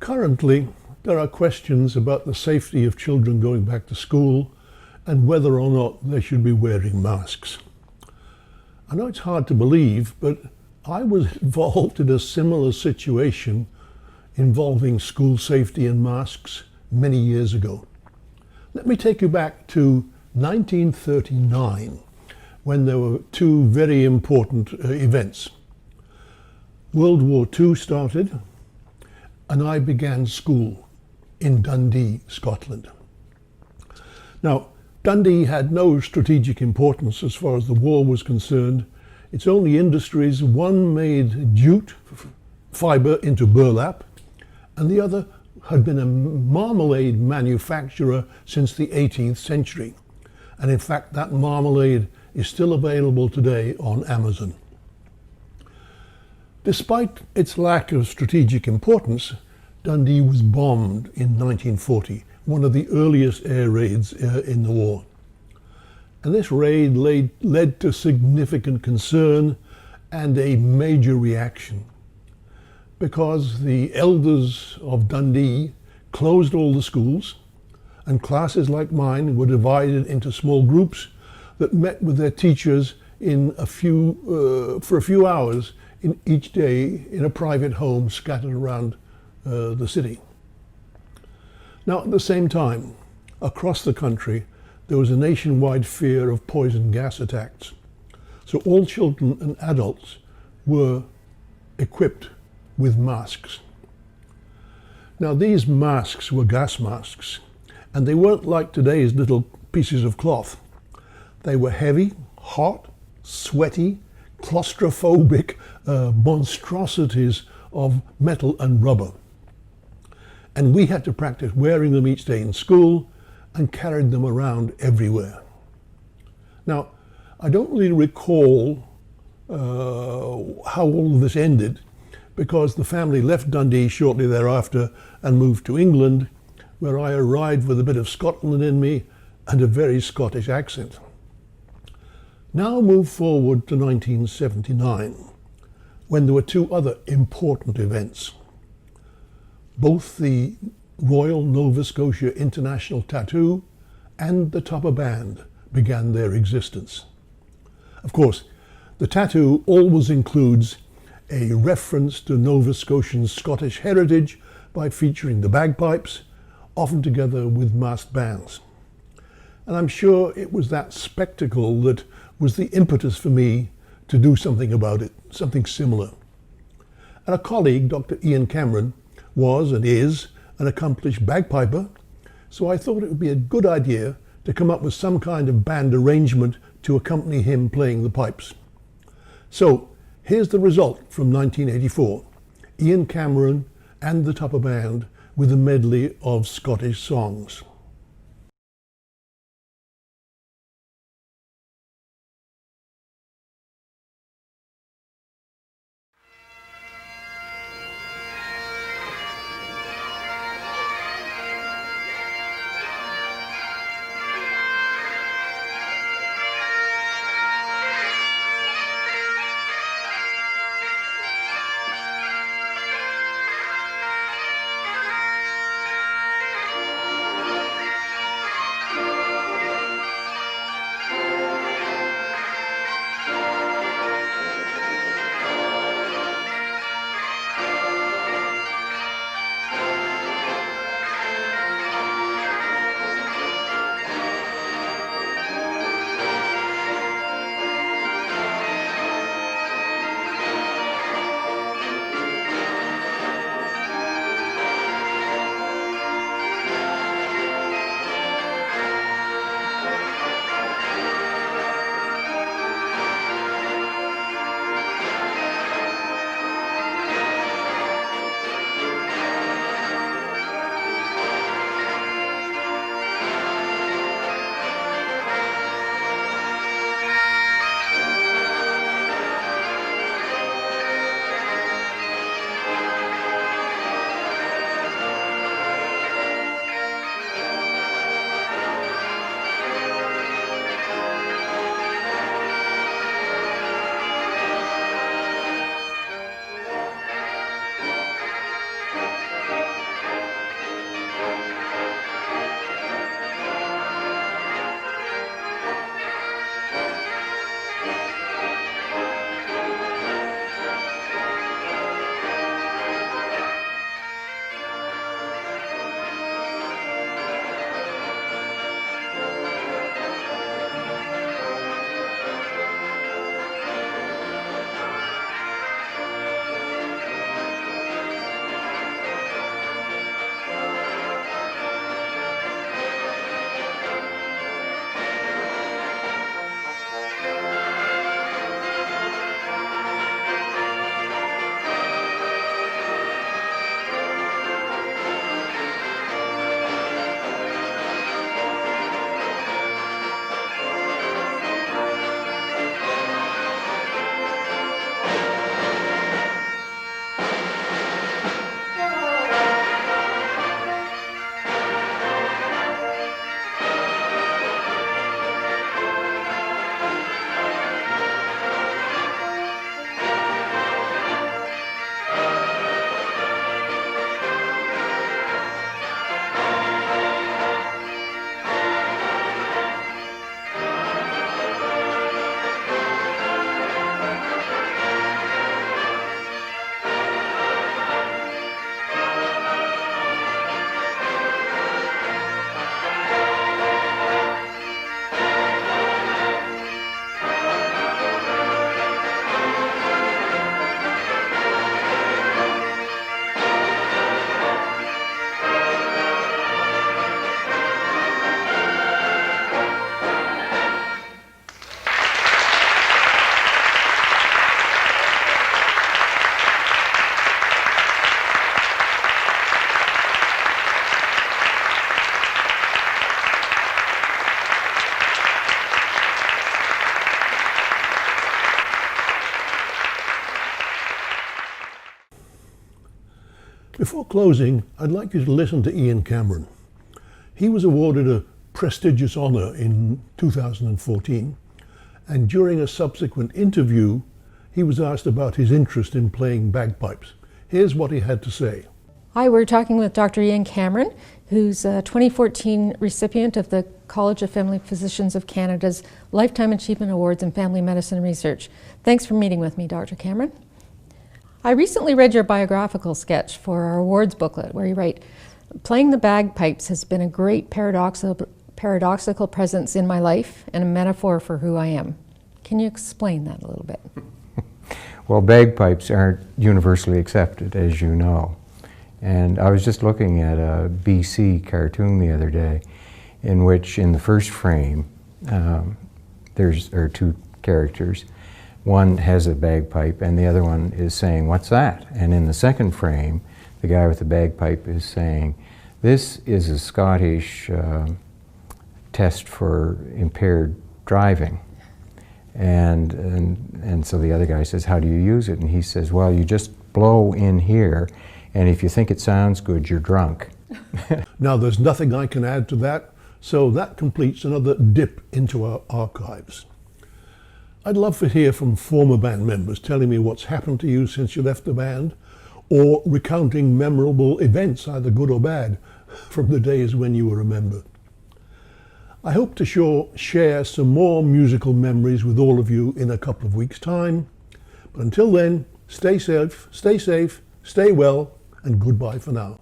Currently, there are questions about the safety of children going back to school and whether or not they should be wearing masks. I know it's hard to believe, but I was involved in a similar situation involving school safety and masks many years ago. Let me take you back to 1939, when there were two very important events. World War II started, and I began school in Dundee, Scotland. Now, Dundee had no strategic importance as far as the war was concerned. Its only industries, one made jute fibre into burlap, and the other had been a marmalade manufacturer since the 18th century. And in fact, that marmalade is still available today on Amazon. Despite its lack of strategic importance, Dundee was bombed in 1940, one of the earliest air raids in the war. And this raid led to significant concern and a major reaction, because the elders of Dundee closed all the schools, and classes like mine were divided into small groups that met with their teachers for a few hours in each day in a private home scattered around the city. Now, at the same time, across the country, there was a nationwide fear of poison gas attacks. So all children and adults were equipped with masks. Now, these masks were gas masks, and they weren't like today's little pieces of cloth. They were heavy, hot, sweaty, claustrophobic monstrosities of metal and rubber. And we had to practice wearing them each day in school and carried them around everywhere. Now, I don't really recall how all of this ended, because the family left Dundee shortly thereafter and moved to England, where I arrived with a bit of Scotland in me and a very Scottish accent. Now move forward to 1979, when there were two other important events. Both the Royal Nova Scotia International Tattoo and the Tupper Band began their existence. Of course, the tattoo always includes a reference to Nova Scotian Scottish heritage by featuring the bagpipes, often together with masked bands. And I'm sure it was that spectacle that was the impetus for me to do something about it, something similar. And a colleague, Dr. Ian Cameron, was and is an accomplished bagpiper, so I thought it would be a good idea to come up with some kind of band arrangement to accompany him playing the pipes. So here's the result from 1984. Ian Cameron and the Tupper Band with a medley of Scottish songs. Before closing, I'd like you to listen to Ian Cameron. He was awarded a prestigious honour in 2014, and during a subsequent interview, he was asked about his interest in playing bagpipes. Here's what he had to say. Hi, we're talking with Dr. Ian Cameron, who's a 2014 recipient of the College of Family Physicians of Canada's Lifetime Achievement Awards in Family Medicine Research. Thanks for meeting with me, Dr. Cameron. I recently read your biographical sketch for our awards booklet, where you write, "Playing the bagpipes has been a great paradoxical presence in my life and a metaphor for who I am." Can you explain that a little bit? Well, bagpipes aren't universally accepted, as you know. And I was just looking at a BC cartoon the other day, in which in the first frame, there are two characters. One has a bagpipe and the other one is saying, "What's that?" And in the second frame, the guy with the bagpipe is saying, "This is a Scottish test for impaired driving." And so the other guy says, "How do you use it?" And he says, "Well, you just blow in here, and if you think it sounds good, you're drunk." Now, there's nothing I can add to that, so that completes another dip into our archives. I'd love to hear from former band members telling me what's happened to you since you left the band, or recounting memorable events, either good or bad, from the days when you were a member. I hope to share some more musical memories with all of you in a couple of weeks' time. But until then, stay safe, stay well, and goodbye for now.